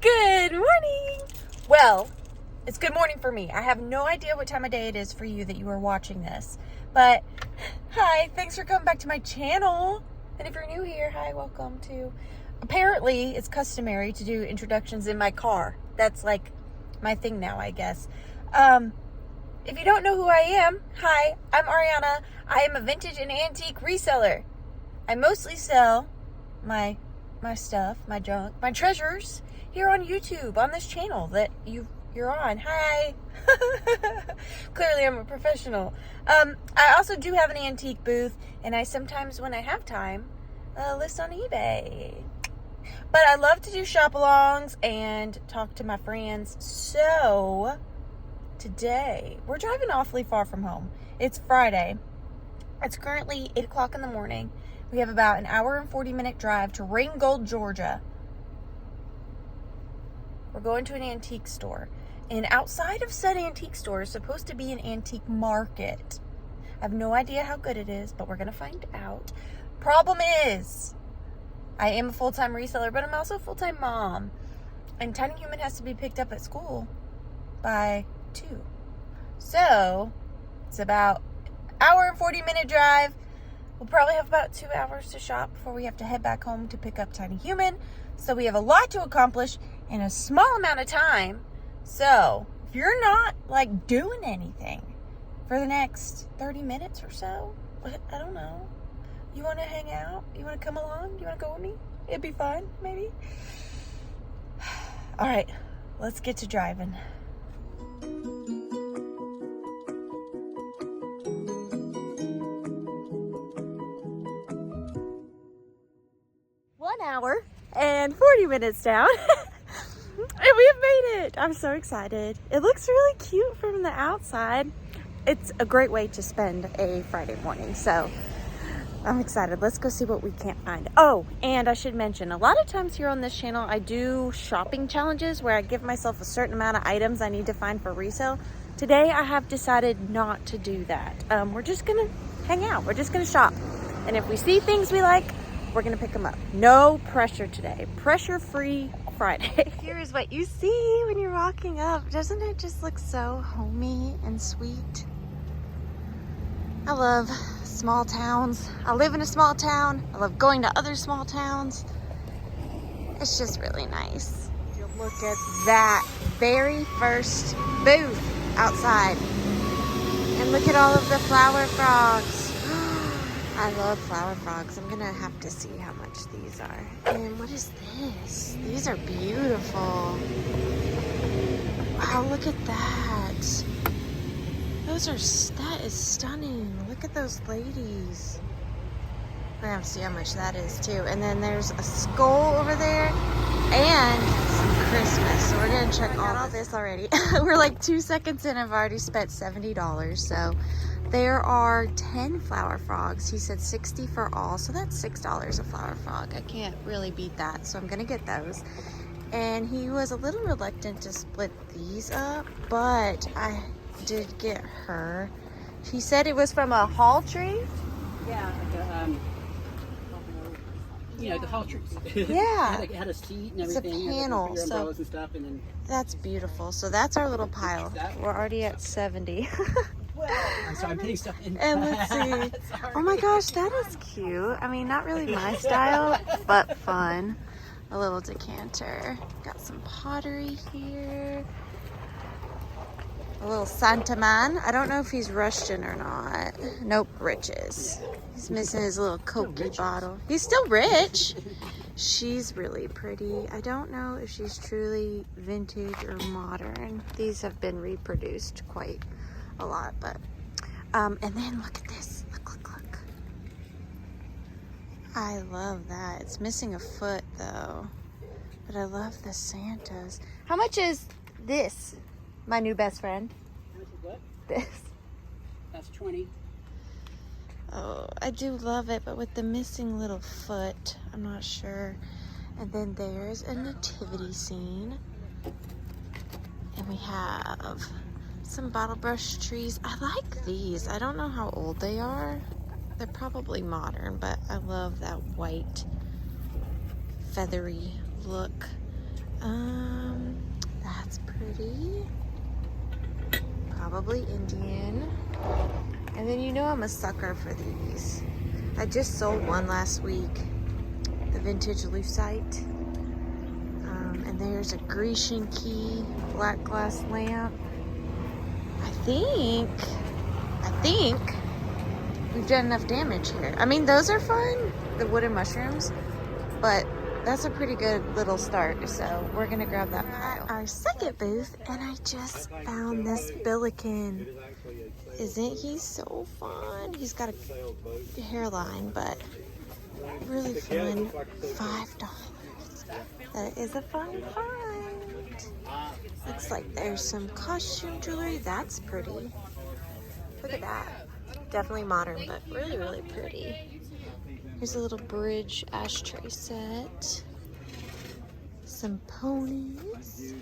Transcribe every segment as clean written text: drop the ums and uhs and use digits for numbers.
Good morning. Well, it's good morning for me. I have no idea what time of day it is for you that you are watching this. But hi, thanks for coming back to my channel. And if you're new here, hi, welcome to. Apparently, it's customary to do introductions in my car. That's like my thing now, I guess. If you don't know who I am, hi, I'm Ariana. I am a vintage and antique reseller. I mostly sell my stuff, my junk, my treasures here on YouTube, on this channel that you're on. Hi. Clearly I'm a professional. I also do have an antique booth, and I sometimes, when I have time, list on eBay. But I love to do shop-alongs and talk to my friends. So today we're driving awfully far from home. It's Friday. It's currently 8 o'clock in the morning. We have about an hour and 40-minute drive to Ringgold, Georgia. We're going to an antique store. And outside of said antique store is supposed to be an antique market. I have no idea how good it is, but we're going to find out. Problem is, I am a full-time reseller, but I'm also a full-time mom. And Tiny Human has to be picked up at school by 2. So, it's about an hour and 40-minute drive. We'll probably have about 2 hours to shop before we have to head back home to pick up Tiny Human. So we have a lot to accomplish in a small amount of time. So if you're not like doing anything for the next 30 minutes or so, I don't know, you want to hang out? You want to come along? You want to go with me? It'd be fun, maybe. All right, let's get to driving. Hour and 40 minutes down and we have made it. I'm so excited. It looks really cute from the outside. It's a great way to spend a Friday morning, so I'm excited. Let's go see what we can't find. Oh, and I should mention, a lot of times here on this channel I do shopping challenges where I give myself a certain amount of items I need to find for resale. Today I have decided not to do that. We're just gonna hang out. We're just gonna shop, and if we see things we like, we're gonna pick them up. No pressure today. Pressure-free Friday. Here is what you see when you're walking up. Doesn't it just look so homey and sweet? I love small towns. I live in a small town. I love going to other small towns. It's just really nice. Look at that very first booth outside. And look at all of the flower frogs. I love flower frogs. I'm gonna have to see how much these are. And what is this? These are beautiful. Wow, look at that. That is stunning. Look at those ladies. We're gonna have to see how much that is too. And then there's a skull over there and some Christmas. So we're gonna check all this already. We're like 2 seconds in. I've already spent $70. So there are 10 flower frogs. He said 60 for all, so that's $6 a flower frog. I can't really beat that, so I'm gonna get those. And he was a little reluctant to split these up, but I did get her. He said it was from a hall tree. Yeah, the hall trees. Yeah. it had a seat and it's everything. A panel, so and stuff, and then that's beautiful. So that's our little pile. We're already at 70. I'm sorry, I'm putting stuff in. And let's see. Oh my gosh, that is cute. I mean, not really my style, but fun. A little decanter. Got some pottery here. A little Santa Man. I don't know if he's Russian or not. Nope, riches. He's missing his little Coke bottle. He's still rich. She's really pretty. I don't know if she's truly vintage or modern. These have been reproduced quite a lot, but and then look at this. Look. I love that. It's missing a foot though, but I love the Santas. How much is this, my new best friend? How much is what? This. That's 20. Oh, I do love it, but with the missing little foot, I'm not sure. And then there's a nativity scene, and we have some bottle brush trees. I like these. I don't know how old they are. They're probably modern, but I love that white feathery look. pretty. Probably Indian. And then you know I'm a sucker for these. I just sold one last week. The vintage lucite. And there's a Grecian key black glass lamp. I think we've done enough damage here. I mean, those are fun, the wooden mushrooms, but that's a pretty good little start, so we're gonna grab that pile. Our second booth, and I just found this Billiken. Isn't he so fun? He's got a hairline, but really fun. $5. That is a fun find. Looks like there's some costume jewelry. That's pretty. Look at that. Definitely modern, but really, really pretty. Here's a little bridge ashtray set. Some ponies.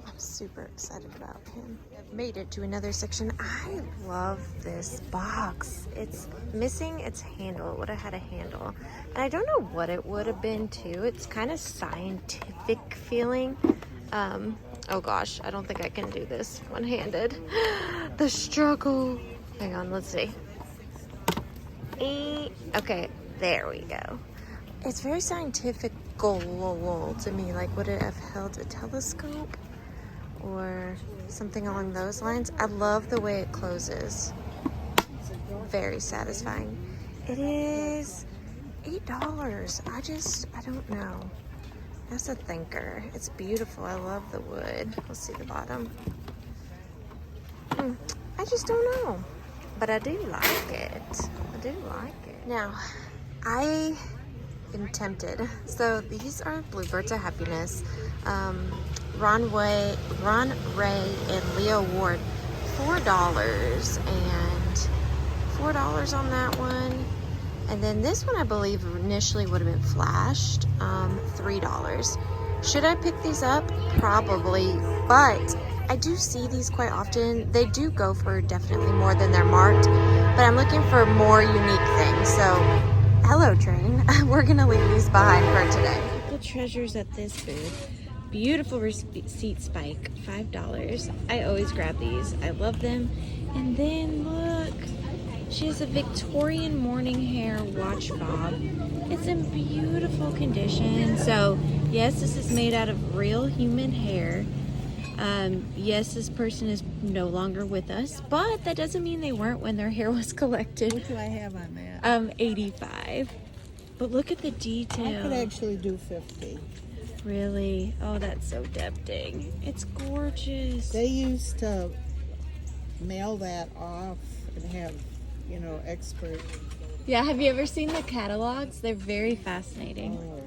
I'm super excited about him. I've made it to another section. I love this box. It's missing its handle. It would have had a handle. And I don't know what it would have been too. It's kind of scientific feeling. Oh gosh, I don't think I can do this one-handed. The struggle. Hang on, let's see. Okay, there we go. It's very scientific to me. Like, would it have held a telescope or something along those lines? I love the way it closes. Very satisfying. It is $8. I don't know. That's a thinker. It's beautiful. I love the wood. Let's see the bottom. I just don't know. But I do like it. I do like it. Now, I am tempted. So these are Bluebirds of Happiness. Ron Ray and Leo Ward. $4 and $4 on that one. And then this one I believe initially would have been flashed. $3. Should I pick these up? Probably, but I do see these quite often. They do go for definitely more than they're marked, but I'm looking for more unique things. So, hello train. We're gonna leave these behind for today. Couple treasures at this booth. Beautiful receipt spike, $5. I always grab these. I love them. And then look, she has a Victorian morning hair watch fob. It's in beautiful condition. So yes, this is made out of real human hair. Yes, this person is no longer with us, but that doesn't mean they weren't when their hair was collected. What do I have on that? 85. But look at the detail. I could actually do 50. Really? Oh, that's so tempting. It's gorgeous. They used to mail that off and have, you know, expert. Yeah, have you ever seen the catalogs? They're very fascinating. Oh,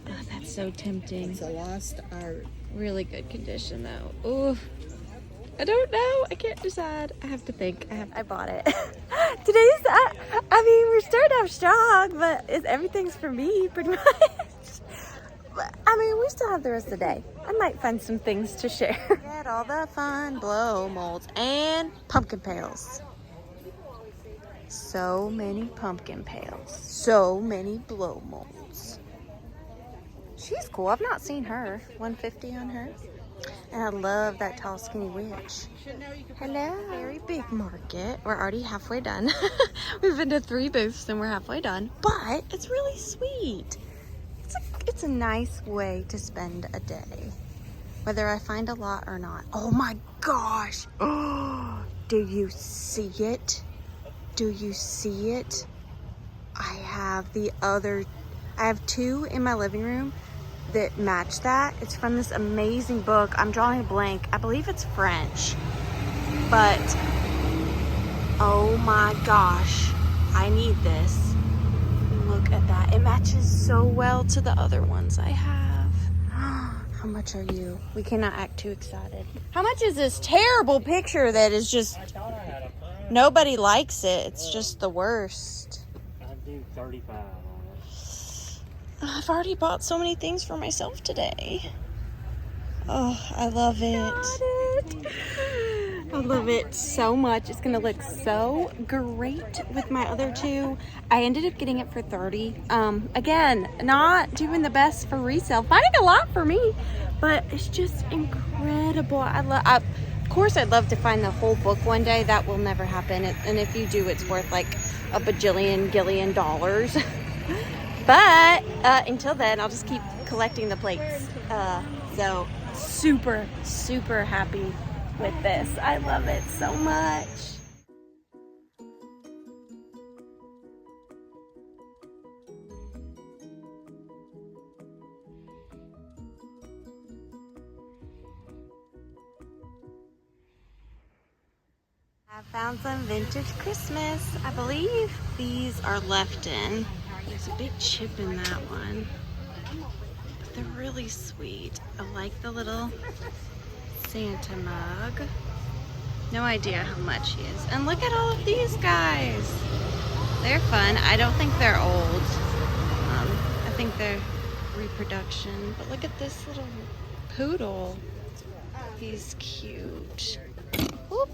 Oh, that's so tempting. it's a lost art. Really good condition though. Ooh, I don't know. I can't decide. I have to think. I bought it. Today's, I mean, we're starting off strong, but everything's for me pretty much. But, I mean, we still have the rest of the day. I might find some things to share. Get all the fun blow molds and pumpkin pails. So many pumpkin pails. So many blow molds. She's cool. I've not seen her. 150 on her. And I love that tall, skinny witch. Hello. Very big market. We're already halfway done. We've been to 3 booths and we're halfway done. But it's really sweet. It's a nice way to spend a day. Whether I find a lot or not. Oh my gosh. Oh, do you see it? Do you see it? I have 2 in my living room that match that. It's from this amazing book. I'm drawing a blank. I believe it's French. But, oh my gosh. I need this. Look at that. It matches so well to the other ones I have. How much are you? We cannot act too excited. How much is this terrible picture that is just... Nobody likes it. It's just the worst. I'd do 35 on it. I've already bought so many things for myself today. Oh, I love it. I love it so much. It's gonna look so great with my other two. I ended up getting it for $30. Again, not doing the best for resale. Finding a lot for me, but it's just incredible. Of course, I'd love to find the whole book one day. That will never happen. And if you do, it's worth like a bajillion dollars. But until then, I'll just keep collecting the plates. So super, super happy with this. I love it so much. I found some vintage Christmas. I believe these are left in. There's a big chip in that one. But they're really sweet. I like the little Santa mug. No idea how much he is. And look at all of these guys. They're fun. I don't think they're old. I think they're reproduction. But look at this little poodle. He's cute. Whoop.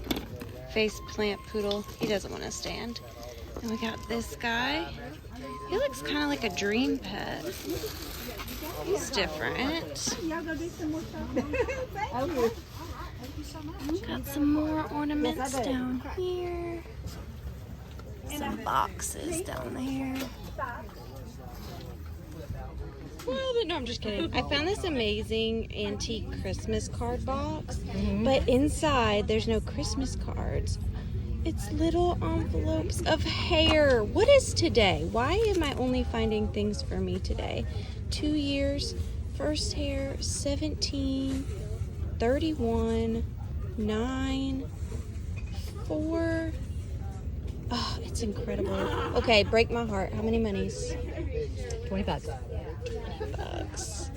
Face plant poodle. He doesn't want to stand. And we got this guy. He looks kind of like a dream pet. He's different. Got some more ornaments down here. Some boxes down there. No, I'm just kidding. I found this amazing antique Christmas card box, but inside there's no Christmas cards. It's little envelopes of hair. What is today? Why am I only finding things for me today? 2 years, first hair, 17, 31, 9, 4. Oh, it's incredible. Okay, break my heart. How many monies? 20 bucks. 20 bucks.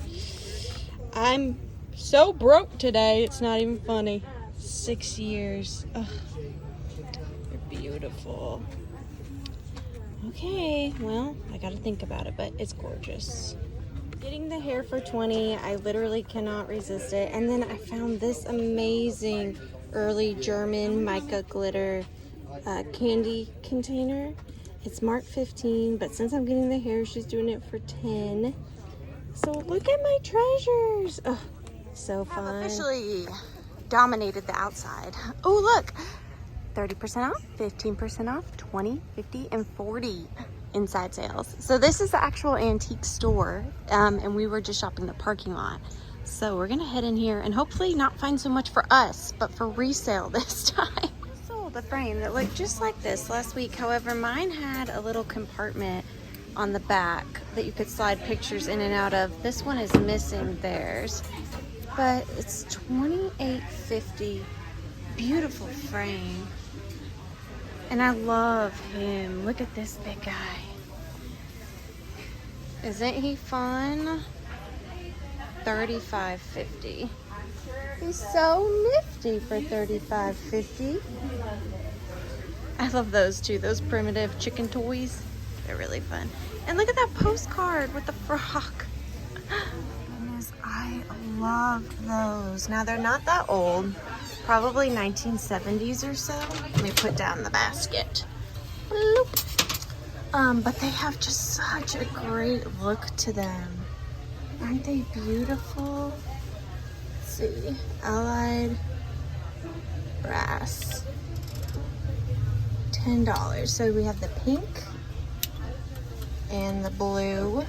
I'm so broke today. It's not even funny. 6 years. Oh, they're beautiful. Okay, well, I gotta think about it, but it's gorgeous. Getting the hair for 20, I literally cannot resist it. And then I found this amazing early German mica glitter candy container. It's marked 15, but since I'm getting the hair, she's doing it for 10. So look at my treasures. Oh, so fun. I've officially dominated the outside. Oh, look. 30% off, 15% off, 20, 50, and 40 inside sales. So this is the actual antique store, and we were just shopping the parking lot. So we're gonna head in here and hopefully not find so much for us, but for resale this time. Sold a frame that looked just like this last week. However, mine had a little compartment on the back that you could slide pictures in and out of. This one is missing theirs, but it's $28.50. Beautiful frame. And I love him. Look at this big guy. Isn't he fun? $35.50. He's so nifty for $35.50. I love those too, those primitive chicken toys. They're really fun. And look at that postcard with the frog. Goodness, I love those. Now they're not that old. Probably 1970s or so. Let me put down the basket. But they have just such a great look to them. Aren't they beautiful? Let's see. Allied brass. $10. So we have the pink and the blue.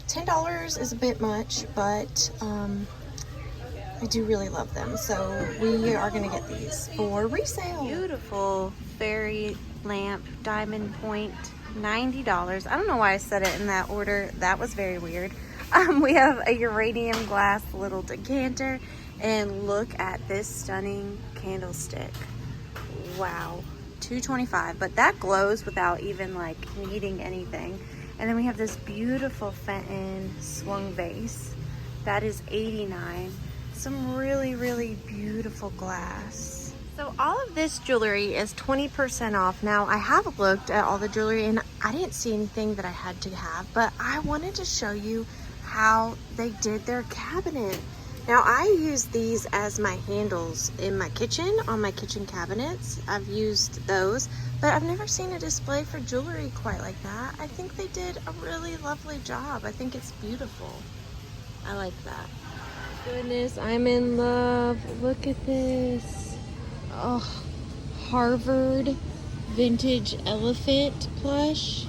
$10 is a bit much, but I do really love them. So we are gonna get these for resale. Beautiful fairy lamp diamond point, $90. I don't know why I said it in that order. That was very weird. We have a uranium glass little decanter, and look at this stunning candlestick. Wow, $2.25, but that glows without even like needing anything. And then we have this beautiful Fenton swung vase. That is $89. Some really, really beautiful glass. So all of this jewelry is 20% off. Now I have looked at all the jewelry and I didn't see anything that I had to have, but I wanted to show you how they did their cabinet. Now I use these as my handles in my kitchen, on my kitchen cabinets. I've used those, but I've never seen a display for jewelry quite like that. I think they did a really lovely job. I think it's beautiful. I like that. Goodness, I'm in love. Look at this. Oh, Harvard vintage elephant plush.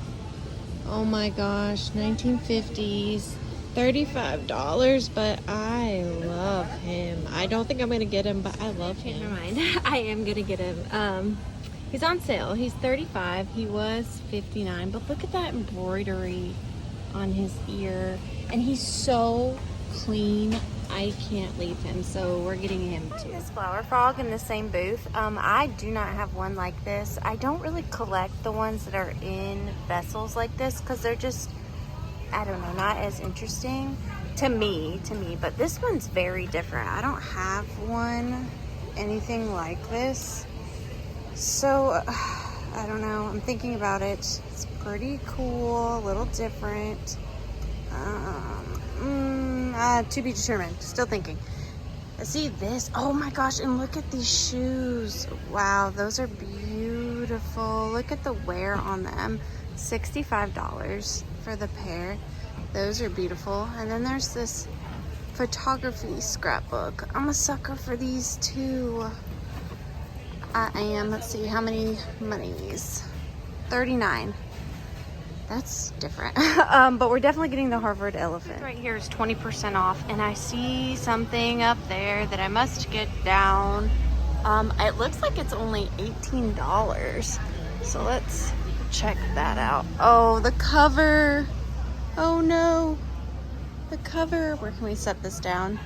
Oh my gosh, 1950s. $35, but I love him. I don't think I'm gonna get him, but I love him. Never mind. I am gonna get him. He's on sale. He's $35. He was $59, but look at that embroidery on his ear, and he's so clean. I can't leave him, so we're getting him too. This flower frog in the same booth. I do not have one like this. I don't really collect the ones that are in vessels like this because they're just, I don't know, not as interesting to me, but this one's very different. I don't have one, anything like this. So, I don't know, I'm thinking about it. It's pretty cool, a little different. To be determined, still thinking. Let's see this. Oh my gosh, and look at these shoes. Wow, those are beautiful. Look at the wear on them. $65 for the pair. Those are beautiful. And then there's this photography scrapbook. I'm a sucker for these too. I am. Let's see, how many monies? 39. That's different. But we're definitely getting the Harvard elephant. Right here is 20% off, and I see something up there that I must get down. It looks like it's only $18. So let's check that out. Oh, the cover. Oh no. The cover, where can we set this down?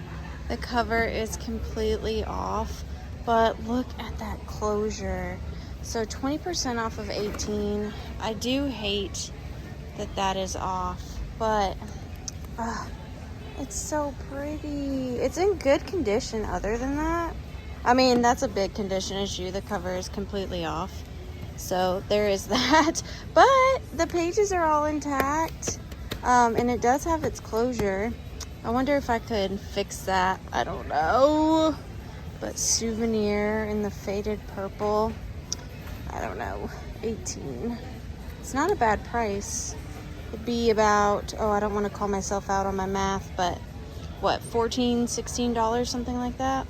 The cover is completely off, but look at that closure. So 20% off of 18. I do hate that is off, but it's so pretty. It's in good condition other than that. I mean, that's a big condition issue. The cover is completely off, so there is that. But the pages are all intact, and it does have its closure. I wonder if I could fix that. I don't know, but souvenir in the faded purple, I don't know, 18. It's not a bad price. It'd be about, oh, I don't want to call myself out on my math, but what, $14, $16, something like that?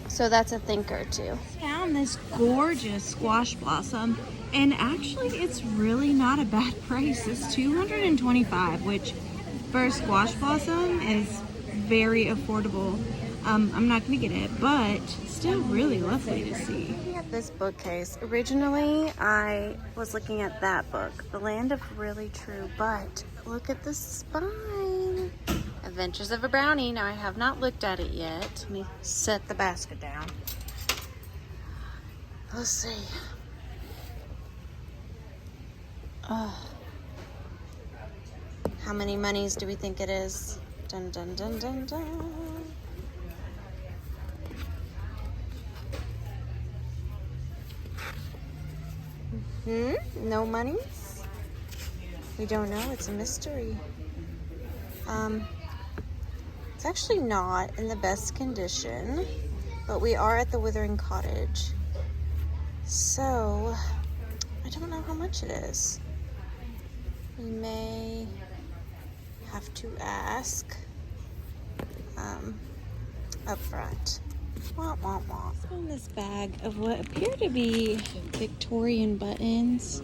So that's a thinker too. Found this gorgeous squash blossom, and actually it's really not a bad price. It's $225, which for a squash blossom is very affordable. I'm not gonna get it, but still really lovely to see. Looking at this bookcase, originally I was looking at that book, The Land of Really True, but look at the spine. Adventures of a Brownie. Now I have not looked at it yet. Let me set the basket down. Let's see. Oh. How many monies do we think it is? Dun dun dun dun dun. No monies? We don't know. It's a mystery. It's actually not in the best condition, but we are at the Withering.Cottage. So, I don't know how much it is. We may have to ask up front. Wah, wah, wah. On this bag of what appear to be Victorian buttons.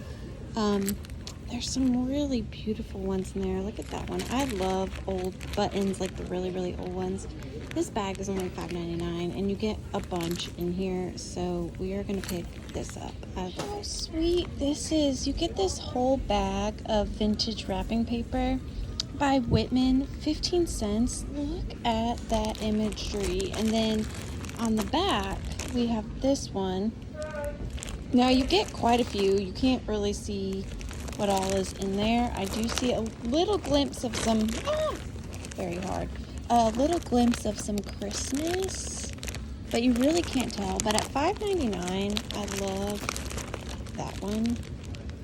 There's some really beautiful ones in there. Look at that one. I love old buttons, like the really, really old ones. This bag is only $5.99, and you get a bunch in here, so we are going to pick this up. I love it. How sweet this is. You get this whole bag of vintage wrapping paper by Whitman, 15 cents. Look at that imagery. And then on the back, we have this one. Now, you get quite a few. You can't really see what all is in there. I do see a little glimpse of some, very hard, a little glimpse of some Christmas, but you really can't tell. But at $5.99, I love that one.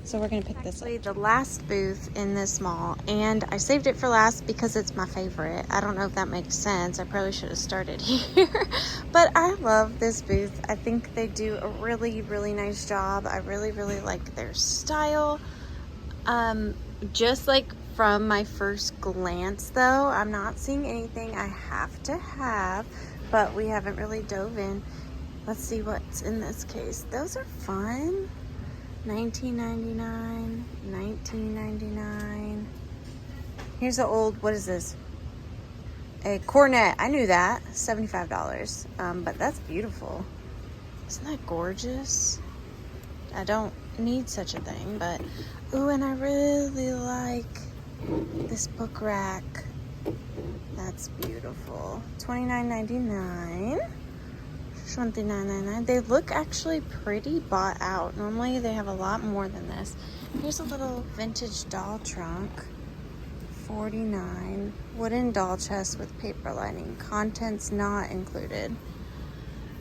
So we're gonna pick this up. The last booth in this mall, and I saved it for last because it's my favorite. I don't know if that makes sense. I probably should have started here, but I love this booth. I think they do a really, really nice job. I really, really like their style. Just like from my first glance though, I'm not seeing anything I have to have, but we haven't really dove in. Let's see what's in this case. Those are fun. $19.99, $19.99. Here's the old, what is this? A cornet. I knew that. $75. But that's beautiful. Isn't that gorgeous? I don't need such a thing, but ooh, and I really like this book rack. That's beautiful. $29.99. $29.99. They look actually pretty bought out. Normally they have a lot more than this. Here's a little vintage doll trunk. $49. Wooden doll chest with paper lining. Contents not included.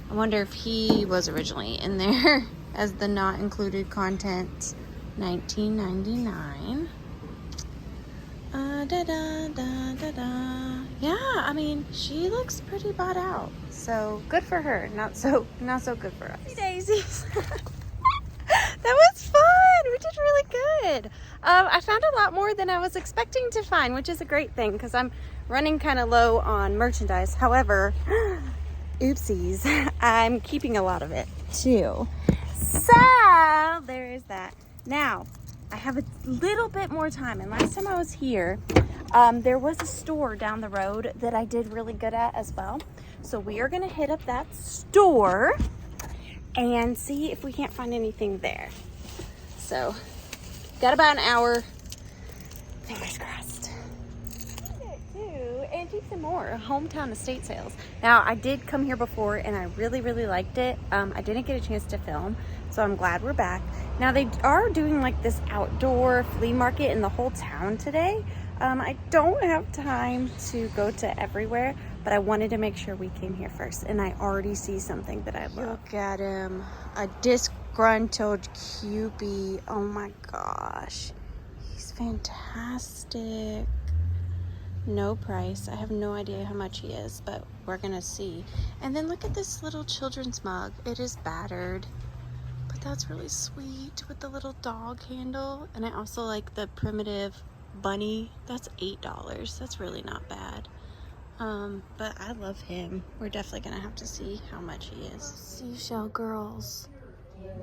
I wonder if he was originally in there as the not included content. $19.99. Yeah, I mean, she looks pretty bought out. So good for her. Not so good for us. Hey, daisies. That was fun. We did really good. I found a lot more than I was expecting to find, which is a great thing because I'm running kind of low on merchandise. However, oopsies, I'm keeping a lot of it too. So there is that. Now, I have a little bit more time, and last time I was here, there was a store down the road that I did really good at as well. So we are gonna hit up that store and see if we can't find anything there. So, got about an hour. Fingers crossed. Antiques and More, hometown estate sales. Now, I did come here before and I really, really liked it. I didn't get a chance to film, so I'm glad we're back. Now, they are doing like this outdoor flea market in the whole town today. I don't have time to go to everywhere, but I wanted to make sure we came here first, and I already see something that I love. Look at him, a disgruntled QB. Oh my gosh, he's fantastic. No price. I have no idea how much he is, but we're gonna see. And then look at this little children's mug. It is battered, but that's really sweet with the little dog handle. And I also like the primitive bunny. That's $8. That's really not bad. But I love him. We're definitely gonna have to see how much he is. Seashell girls.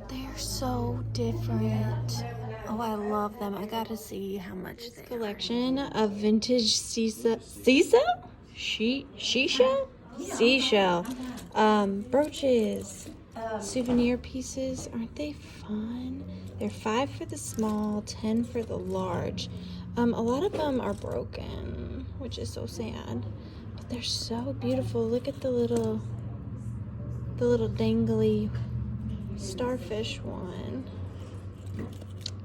They're so different. Oh, I love them. I gotta see how much they collection of vintage seashell? Seashell. Brooches. Souvenir pieces. Aren't they fun? They're $5 for the small, $10 for the large. A lot of them are broken, which is so sad. But they're so beautiful. Look at the little dangly starfish one.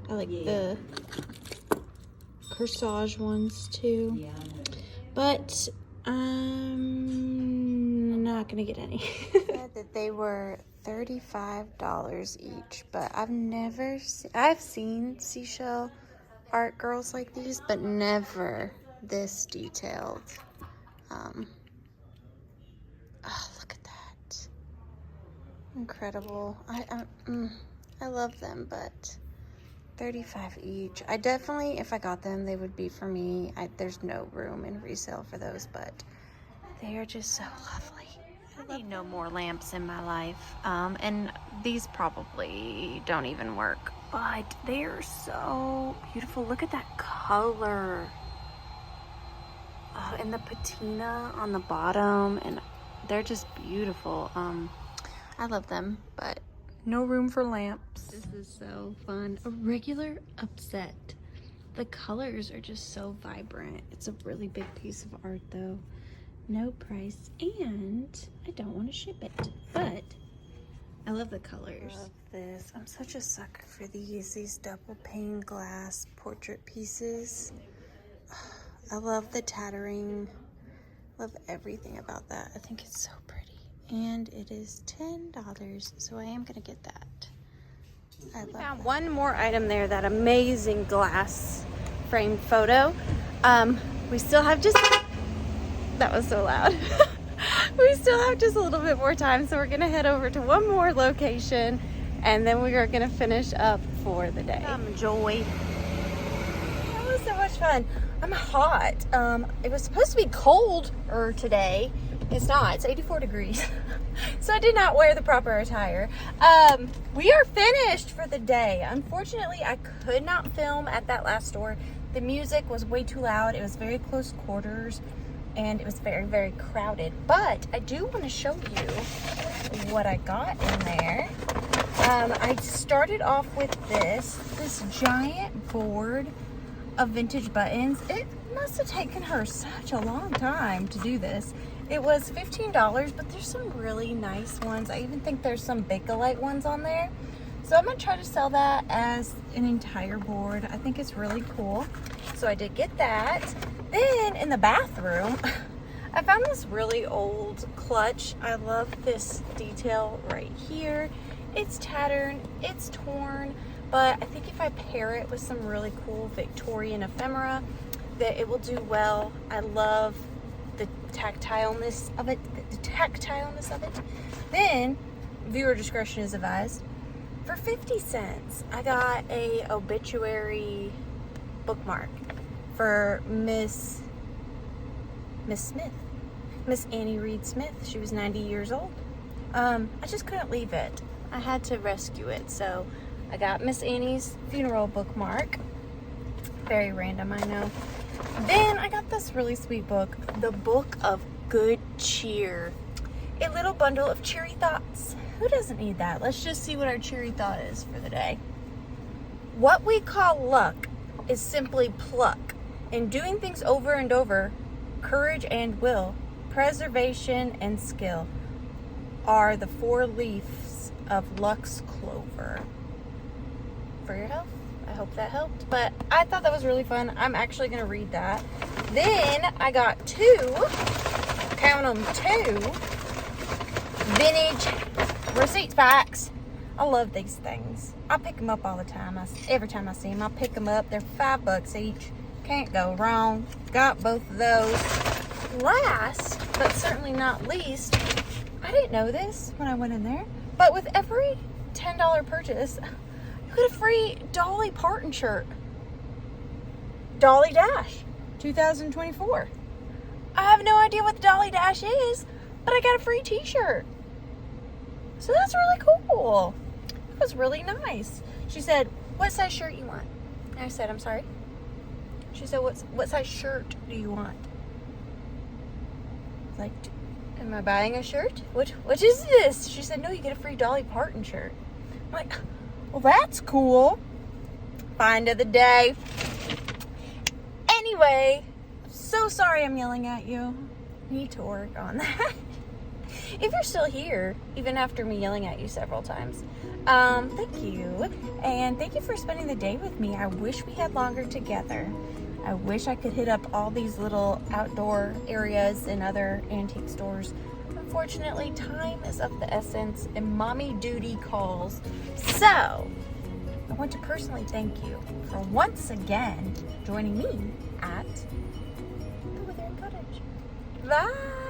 I like the corsage ones too. But I'm not gonna get any. Said that they were $35 each, but I've seen seashell art girls like these, but never this detailed. Oh, look at that. Incredible. I love them, but $35 each. I definitely, if I got them, they would be for me. There's no room in resale for those, but they are just so lovely. I need no more lamps in my life. And these probably don't even work, but they are so beautiful. Look at that color. Oh, and the patina on the bottom, and they're just beautiful. I love them, but no room for lamps. This is so fun. A regular upset. The colors are just so vibrant. It's a really big piece of art though. No price, and I don't want to ship it, but I love the colors. I love this. I'm such a sucker for these double pane glass portrait pieces. I love the tattering. Love everything about that. I think it's so pretty. And it is $10, so I am gonna get that. I found one more item there, that amazing glass framed photo. We still have just, that was so loud. We still have just a little bit more time, so we're gonna head over to one more location and then we are gonna finish up for the day. Joy. That was so much fun. I'm hot. It was supposed to be colder today. It's not. It's 84 degrees. So I did not wear the proper attire. We are finished for the day. Unfortunately, I could not film at that last store. The music was way too loud. It was very close quarters and it was very, very crowded. But I do want to show you what I got in there. I started off with this giant board of vintage buttons. It must have taken her such a long time to do this. It was $15, but there's some really nice ones. I even think there's some Bakelite ones on there. So I'm gonna try to sell that as an entire board. I think it's really cool. So I did get that. Then in the bathroom, I found this really old clutch. I love this detail right here. It's tattered, it's torn, but I think if I pair it with some really cool Victorian ephemera, that it will do well. I love the tactileness of it. Then, viewer discretion is advised. For 50 cents, I got a obituary bookmark for Miss Smith, Miss Annie Reed Smith. She was 90 years old. I just couldn't leave it. I had to rescue it, so I got Miss Annie's funeral bookmark. Very random, I know. Then I got this really sweet book, The Book of Good Cheer. A little bundle of cheery thoughts. Who doesn't need that? Let's just see what our cheery thought is for the day. What we call luck is simply pluck. In doing things over and over, courage and will, preservation and skill are the 4 leaves of luck's clover. For your health. I hope that helped, but I thought that was really fun. I'm actually gonna read that. Then I got 2, count them, 2 vintage receipts packs. I love these things. I pick them up all the time. Every time I see them, I pick them up. They're $5 each. Can't go wrong. Got both of those. Last, but certainly not least, I didn't know this when I went in there, but with every $10 purchase, you get a free Dolly Parton shirt. Dolly Dash 2024. I have no idea what the Dolly Dash is, but I got a free t-shirt. So that's really cool. It was really nice. She said, what size shirt you want? And I said, I'm sorry. She said, what size shirt do you want? Like, am I buying a shirt? What is this? She said, no, you get a free Dolly Parton shirt. I'm like, well, that's cool. Find of the day. Anyway, so sorry I'm yelling at you. Need to work on that. If you're still here, even after me yelling at you several times, thank you. And thank you for spending the day with me. I wish we had longer together. I wish I could hit up all these little outdoor areas and other antique stores. Unfortunately, time is of the essence and mommy duty calls. So, I want to personally thank you for once again joining me at The.Withering.Cottage. Bye!